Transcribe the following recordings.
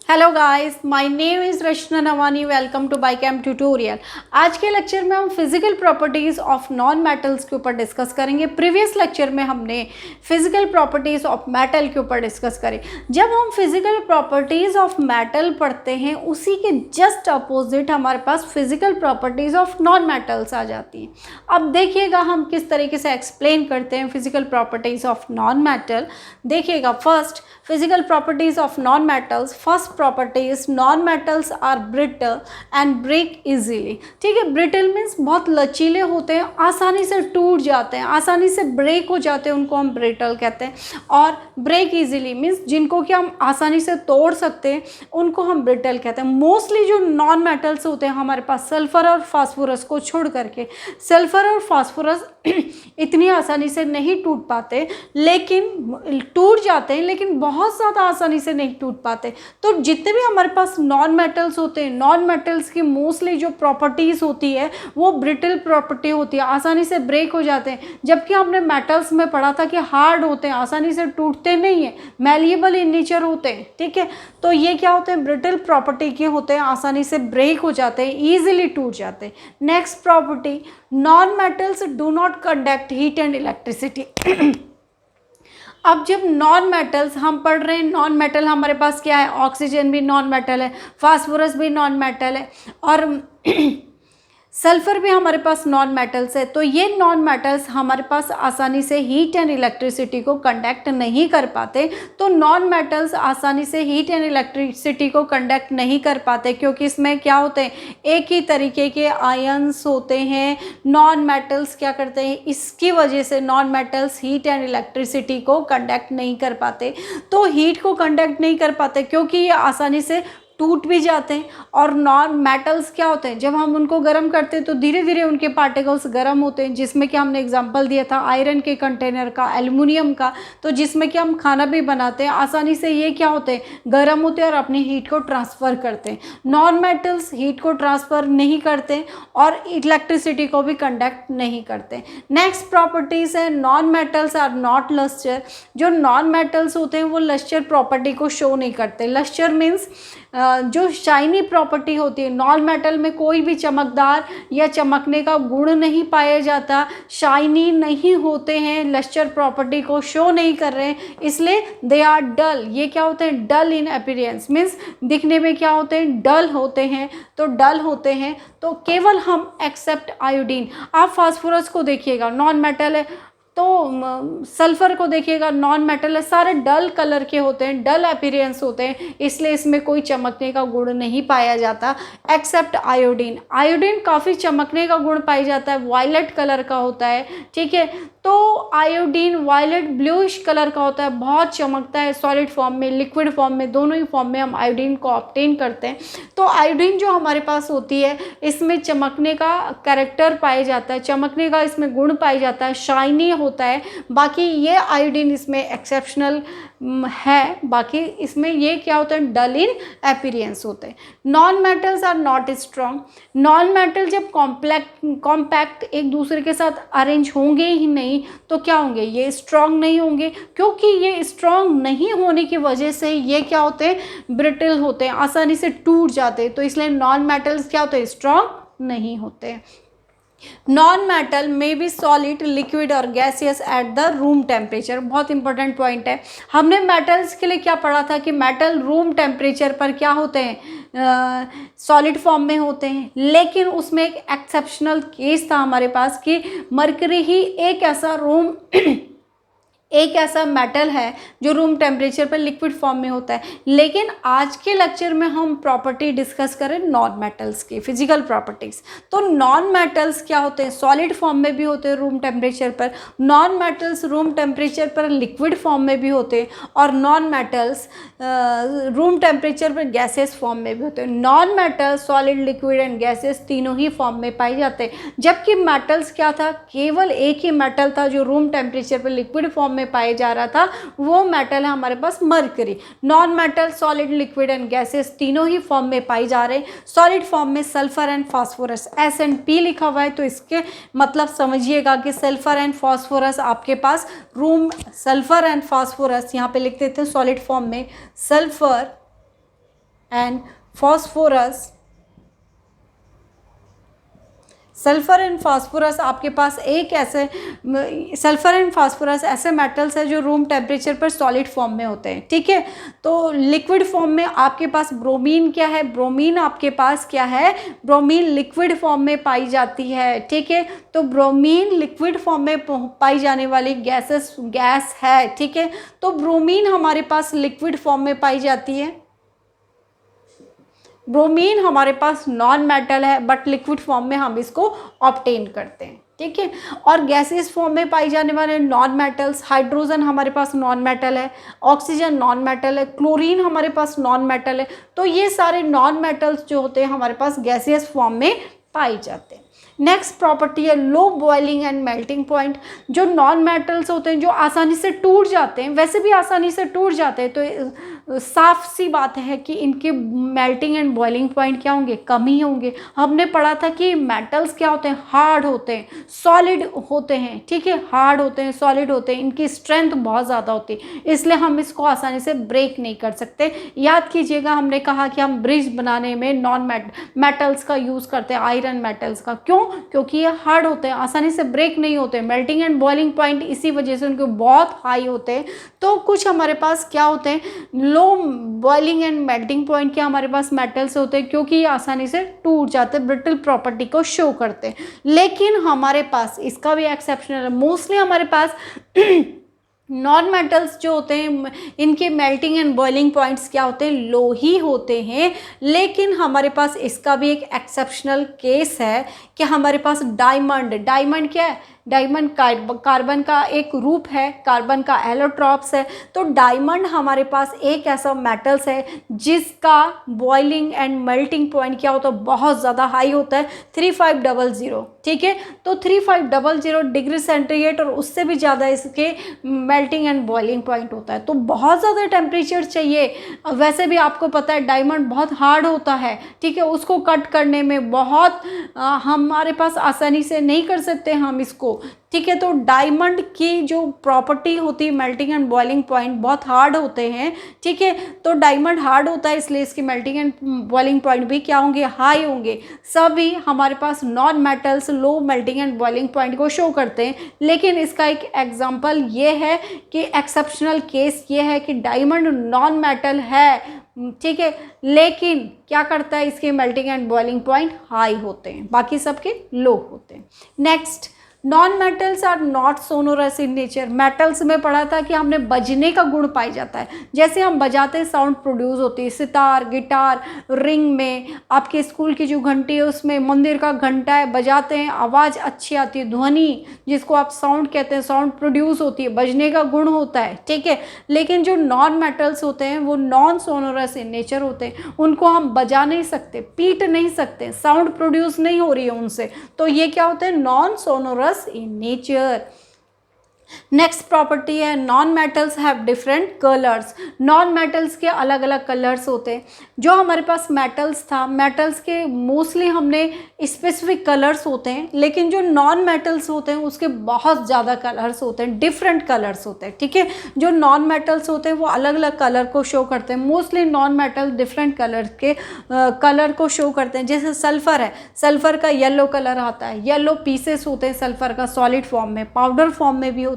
Hello guys, my name is Rachna Nawani. Welcome to बाईकेम tutorial. आज के लेक्चर में हम physical properties of non metals के ऊपर डिस्कस करेंगे। प्रीवियस लेक्चर में हमने फिजिकल प्रॉपर्टीज़ ऑफ मेटल के ऊपर डिस्कस करी। जब हम फिजिकल प्रॉपर्टीज़ ऑफ मेटल पढ़ते हैं, उसी के जस्ट अपोजिट हमारे पास physical properties of non metals आ जाती हैं। अब देखिएगा हम किस तरीके से एक्सप्लेन करते हैं physical properties of non metal. देखिएगा, first physical properties of non metals. First properties, non metals are brittle and break easily. ठीक है, ब्रिटल मीन्स बहुत लचीले होते हैं, आसानी से टूट जाते हैं, आसानी से ब्रेक हो जाते हैं, उनको हम ब्रिटल कहते हैं। और ब्रेक इजीली मीन्स जिनको कि हम आसानी से तोड़ सकते हैं, उनको हम ब्रिटल कहते हैं। मोस्टली जो नॉन मेटल्स होते हैं हमारे पास, सल्फर और फास्फोरस को छोड़ करके, सल्फर और फास्फोरस इतनी आसानी से नहीं टूट पाते, लेकिन टूट जाते हैं, लेकिन बहुत ज़्यादा आसानी से नहीं टूट पाते। तो जितने भी हमारे पास नॉन मेटल्स होते हैं, नॉन मेटल्स की मोस्टली जो प्रॉपर्टीज़ होती है वो ब्रिटल प्रॉपर्टी होती है, आसानी से ब्रेक हो जाते हैं। जबकि हमने मेटल्स में पढ़ा था कि हार्ड होते हैं, आसानी से टूटते नहीं हैं, मैलिएबल इन नेचर होते हैं। ठीक है, तो ये क्या होते हैं, ब्रिटल प्रॉपर्टी के होते हैं, आसानी से ब्रेक हो जाते हैं, ईजिली टूट जाते हैं। Next property, non metals do not conduct heat and electricity. अब जब नॉन मेटल्स हम पढ़ रहे हैं, नॉन मेटल हमारे पास क्या है, ऑक्सीजन भी नॉन मेटल है, फास्फोरस भी नॉन मेटल है, और सल्फर भी हमारे पास नॉन मेटल्स है। तो ये नॉन मेटल्स हमारे पास आसानी से हीट एंड इलेक्ट्रिसिटी को कंडक्ट नहीं कर पाते। तो नॉन मेटल्स आसानी से हीट एंड इलेक्ट्रिसिटी को कंडक्ट नहीं कर पाते, क्योंकि इसमें क्या होते हैं, एक ही तरीके के आयंस होते हैं। नॉन मेटल्स क्या करते हैं, इसकी वजह से non metals heat and electricity को कंडक्ट नहीं कर पाते। तो हीट को कंडक्ट नहीं कर पाते क्योंकि ये आसानी से टूट भी जाते हैं। और नॉन मेटल्स क्या होते हैं, जब हम उनको गर्म करते हैं तो धीरे धीरे उनके पार्टिकल्स गर्म होते हैं, जिसमें कि हमने एग्जांपल दिया था आयरन के कंटेनर का, एल्युमिनियम का। तो जिसमें कि हम खाना भी बनाते हैं, आसानी से ये क्या होते हैं, गर्म होते हैं और अपनी हीट को ट्रांसफ़र करते हैं। नॉन मेटल्स हीट को ट्रांसफ़र नहीं करते और इलेक्ट्रिसिटी को भी कंडक्ट नहीं करते। नेक्स्ट प्रॉपर्टीज़ है, non metals are not lustre. जो नॉन मेटल्स होते हैं वो लस्टर प्रॉपर्टी को शो नहीं करते। लस्टर मीन्स जो शाइनी प्रॉपर्टी होती है, नॉन मेटल में कोई भी चमकदार या चमकने का गुण नहीं पाया जाता, शाइनी नहीं होते हैं, लस्टर प्रॉपर्टी को शो नहीं कर रहे हैं, इसलिए दे आर डल। ये क्या होते हैं, डल इन अपीयरेंस मीन्स दिखने में क्या होते हैं, डल होते हैं। तो डल होते हैं, तो केवल हम एक्सेप्ट आयोडीन। आप फास्फोरस को देखिएगा, नॉन मेटल है, तो सल्फर को देखिएगा, नॉन मेटल है, सारे डल कलर के होते हैं, डल अपीयरेंस होते हैं, इसलिए इसमें कोई चमकने का गुण नहीं पाया जाता एक्सेप्ट आयोडीन। आयोडीन काफ़ी चमकने का गुण पाया जाता है, वायलेट कलर का होता है। ठीक है, तो आयोडीन वायलेट ब्लूइश कलर का होता है, बहुत चमकता है, सॉलिड फॉर्म में, लिक्विड फॉर्म में, दोनों ही फॉर्म में हम आयोडीन को ऑब्टेन करते हैं। तो आयोडीन जो हमारे पास होती है, इसमें चमकने का कैरेक्टर पाया जाता है, चमकने का इसमें गुण पाया जाता है, शाइनी होता है। बाकी ये आयोडीन इसमें एक्सेप्शनल है, बाकी इसमें ये क्या होता है, डल इन अपीयरेंस होते हैं। Non metals are not strong. Non metal जब कॉम्पैक्ट एक दूसरे के साथ अरेंज होंगे ही नहीं, तो क्या होंगे, ये स्ट्रॉन्ग नहीं होंगे, क्योंकि ये स्ट्रॉन्ग नहीं होने की वजह से ये क्या होते हैं, ब्रिटल होते हैं, आसानी से टूट जाते हैं। तो इसलिए नॉन मेटल्स क्या होते हैं, स्ट्रॉन्ग नहीं होते। नॉन मेटल में बी सॉलिड, लिक्विड और gaseous at the room temperature. बहुत इंपॉर्टेंट पॉइंट है। हमने मेटल्स के लिए क्या पढ़ा था कि मेटल रूम टेम्परेचर पर क्या होते हैं, सॉलिड फॉर्म में होते हैं। लेकिन उसमें एक एक्सेप्शनल केस था हमारे पास कि मरकरी ही एक ऐसा मेटल है जो रूम टेम्परेचर पर लिक्विड फॉर्म में होता है। लेकिन आज के लेक्चर में हम प्रॉपर्टी डिस्कस करें नॉन मेटल्स की, फिजिकल प्रॉपर्टीज़। तो नॉन मेटल्स क्या होते हैं, सॉलिड फॉर्म में भी होते हैं रूम टेम्परेचर पर, नॉन मेटल्स रूम टेम्परेचर पर लिक्विड फॉर्म में भी होते हैं, और नॉन मेटल्स रूम टेम्परेचर पर गैसेस फॉर्म में भी होते हैं। Non metals solid, liquid and gases तीनों ही फॉर्म में पाए जाते हैं। जबकि मेटल्स क्या था, केवल एक ही मेटल था जो रूम टेम्परेचर पर लिक्विड फॉर्म में पाया जा रहा था, वो मेटल है हमारे पास mercury. Non metal solid, liquid and gases तीनों ही फॉर्म में पाई जा रहे हैं। सॉलिड फॉर्म में सल्फर एंड फास्फोरस, S&P लिखा हुआ है, तो इसके मतलब समझिएगा कि सल्फर एंड फास्फोरस आपके पास रूम, सल्फर एंड फास्फोरस यहाँ पे लिख देते हैं सॉलिड फॉर्म में, sulphur and phosphorus, sulphur and phosphorus आपके पास एक ऐसे सल्फर एंड फास्फोरस ऐसे मेटल्स है जो रूम टेम्परेचर पर सॉलिड फॉर्म में होते हैं, ठीक है। तो लिक्विड फॉर्म में आपके पास ब्रोमीन क्या है, ब्रोमीन आपके पास क्या है, ब्रोमीन लिक्विड फॉर्म में पाई जाती है, ठीक है। तो ब्रोमीन लिक्विड फॉर्म में पाई जाने वाली गैस है, ठीक है। तो ब्रोमीन हमारे पास लिक्विड फॉर्म में पाई जाती है, ब्रोमीन हमारे पास नॉन मेटल है बट लिक्विड फॉर्म में हम इसको ऑब्टेन करते हैं, ठीक है। और गैसेस फॉर्म में पाई जाने वाले नॉन मेटल्स, हाइड्रोजन हमारे पास नॉन मेटल है, ऑक्सीजन नॉन मेटल है, क्लोरीन हमारे पास नॉन मेटल है। तो ये सारे नॉन मेटल्स जो होते हैं हमारे पास गैसियस फॉर्म में पाए जाते हैं। नेक्स्ट प्रॉपर्टी है low boiling and melting point. जो नॉन मेटल्स होते हैं जो आसानी से टूट जाते हैं, वैसे भी आसानी से टूट जाते हैं, तो साफ सी बात है कि इनके मेल्टिंग एंड बॉइलिंग पॉइंट क्या होंगे, कम ही होंगे। हमने पढ़ा था कि मेटल्स क्या होते हैं, हार्ड होते हैं, सॉलिड होते हैं, ठीक है, हार्ड होते हैं, सॉलिड होते हैं, इनकी स्ट्रेंथ बहुत ज़्यादा होती है, इसलिए हम इसको आसानी से ब्रेक नहीं कर सकते। याद कीजिएगा हमने कहा कि हम ब्रिज बनाने में नॉन मेटल्स का यूज़ करते हैं, आयरन मेटल्स का। क्यों? क्योंकि ये हार्ड होते हैं, आसानी से ब्रेक नहीं होते। मेल्टिंग एंड बॉइलिंग पॉइंट इसी वजह से उनके बहुत हाई होते हैं। तो कुछ हमारे पास क्या होते हैं, low boiling and melting point क्या हमारे पास मेटल्स होते हैं, क्योंकि ये आसानी से टूट जाते हैं, ब्रिटल प्रॉपर्टी को शो करते हैं। लेकिन हमारे पास इसका भी एक्सेप्शनल है, मोस्टली हमारे पास नॉन मेटल्स जो होते हैं इनके मेल्टिंग एंड बॉइलिंग पॉइंट्स क्या होते हैं, लो ही होते हैं। लेकिन हमारे पास इसका भी एक एक्सेप्शनल केस है कि हमारे पास डायमंड क्या है, डायमंड कार्बन का एक रूप है, कार्बन का एलोट्रॉप्स है। तो डायमंड हमारे पास एक ऐसा मेटल्स है जिसका बॉइलिंग एंड मेल्टिंग पॉइंट क्या होता है, बहुत ज़्यादा हाई होता है, 3500, ठीक है। तो 3500 डिग्री सेंटीग्रेड और उससे भी ज़्यादा इसके मेल्टिंग एंड बॉइलिंग पॉइंट होता है। तो बहुत ज़्यादा टेम्परेचर चाहिए। वैसे भी आपको पता है डायमंड बहुत हार्ड होता है, ठीक है, उसको कट करने में बहुत हमारे पास आसानी से नहीं कर सकते हम इसको, ठीक है। तो डायमंड की जो प्रॉपर्टी होती है मेल्टिंग एंड बॉइलिंग पॉइंट बहुत हार्ड होते हैं, ठीक है। तो डायमंड हार्ड होता है इसलिए इसकी मेल्टिंग एंड बॉइलिंग पॉइंट भी क्या होंगे, हाई होंगे। सभी हमारे पास non metals low melting and boiling point को शो करते हैं। लेकिन इसका एक एग्जांपल ये है कि एक्सेप्शनल केस ये है कि डायमंड नॉन मेटल है, ठीक है, लेकिन क्या करता है, इसके melting and boiling point high होते हैं, बाकी सबके लो होते हैं। Next, non metals are not sonorous in nature. Metals में पढ़ा था कि हमने बजने का गुण पाया जाता है, जैसे हम बजाते हैं साउंड प्रोड्यूस होती है, सितार, गिटार, रिंग में, आपके स्कूल की जो घंटी है उसमें, मंदिर का घंटा है, बजाते हैं आवाज़ अच्छी आती है, ध्वनि जिसको आप साउंड कहते हैं, साउंड प्रोड्यूस होती है, बजने का गुण होता है, ठीक है। लेकिन जो नॉन मेटल्स होते हैं वो नॉन सोनोरस इन नेचर होते हैं, उनको हम बजा नहीं सकते, पीट नहीं सकते, साउंड प्रोड्यूस नहीं हो रही है उनसे, तो ये क्या होते हैं, non sonorous in nature। Next property है non metals have different colours. Non metals के अलग अलग कलर्स होते हैं। जो हमारे पास मेटल्स था, मेटल्स के मोस्टली हमने स्पेसिफिक कलर्स होते हैं, लेकिन जो नॉन मेटल्स होते हैं उसके बहुत ज़्यादा कलर्स होते हैं, डिफरेंट कलर्स होते हैं, ठीक है। जो नॉन मेटल्स होते हैं वो अलग अलग कलर को शो करते हैं। Mostly non metal different colour के कलर को शो करते हैं। जैसे सल्फर है, सल्फर का येलो कलर आता है, येलो पीसेस होते हैं सल्फर का, सॉलिड फॉर्म में, पाउडर फॉर्म में भी होता है।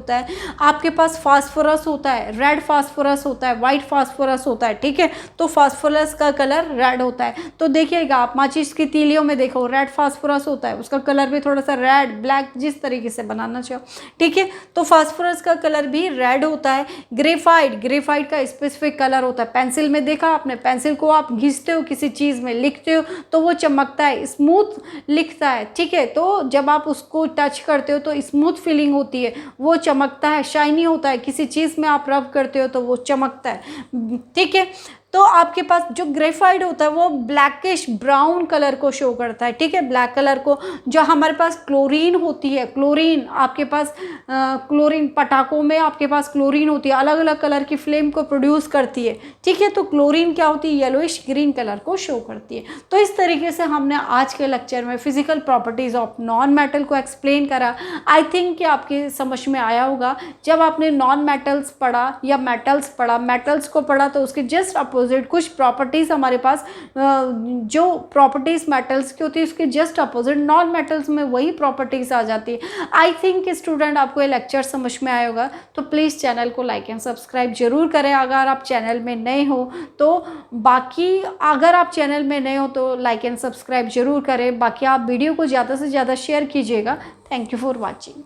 आपके पास फास्फोरस होता है, रेड फास्फोरस होता है, वाइट फास्फोरस होता है, ठीक है। तो फास्फोरस का कलर रेड होता है। तो देखिएगा आप माचिस की तीलियों में देखो रेड फास्फोरस होता है, उसका कलर भी थोड़ा सा रेड ब्लैक जिस तरीके से बनाना चाहो, ठीक है। तो फास्फोरस का कलर भी रेड होता है। ग्रेफाइट का स्पेसिफिक कलर होता है। पेंसिल में देखा आपने, पेंसिल को आप घिसते हो, किसी चीज़ में लिखते हो तो वो चमकता है, स्मूथ लिखता है, ठीक है। तो जब आप उसको टच करते हो तो स्मूथ फीलिंग होती है, वो चमकता है, शाइनी होता है। किसी चीज़ में आप रब करते हो तो वो चमकता है, ठीक है। तो आपके पास जो ग्रेफाइट होता है वो ब्लैकिश ब्राउन कलर को शो करता है, ठीक है, ब्लैक कलर को। जो हमारे पास क्लोरीन होती है, क्लोरीन आपके पास क्लोरीन पटाखों में आपके पास क्लोरीन होती है, अलग अलग कलर की फ्लेम को प्रोड्यूस करती है, ठीक है। तो क्लोरीन क्या होती है, येलोइश ग्रीन कलर को शो करती है। तो इस तरीके से हमने आज के लेक्चर में physical properties of non metal को एक्सप्लेन करा। आई थिंक कि आपके समझ में आया होगा। जब आपने नॉन मेटल्स पढ़ा या मेटल्स पढ़ा, मेटल्स को पढ़ा तो उसके जस्ट अपोजिट कुछ प्रॉपर्टीज़ हमारे पास जो प्रॉपर्टीज़ मेटल्स की होती है उसके जस्ट अपोजिट नॉन मेटल्स में वही प्रॉपर्टीज़ आ जाती है। आई थिंक स्टूडेंट आपको ये लेक्चर समझ में आया होगा, तो प्लीज़ चैनल को लाइक एंड सब्सक्राइब जरूर करें अगर आप चैनल में नए हो तो। बाकी अगर आप चैनल में नए हो तो लाइक एंड सब्सक्राइब जरूर करें, बाकी आप वीडियो को ज़्यादा से ज़्यादा शेयर कीजिएगा। Thank you for watching.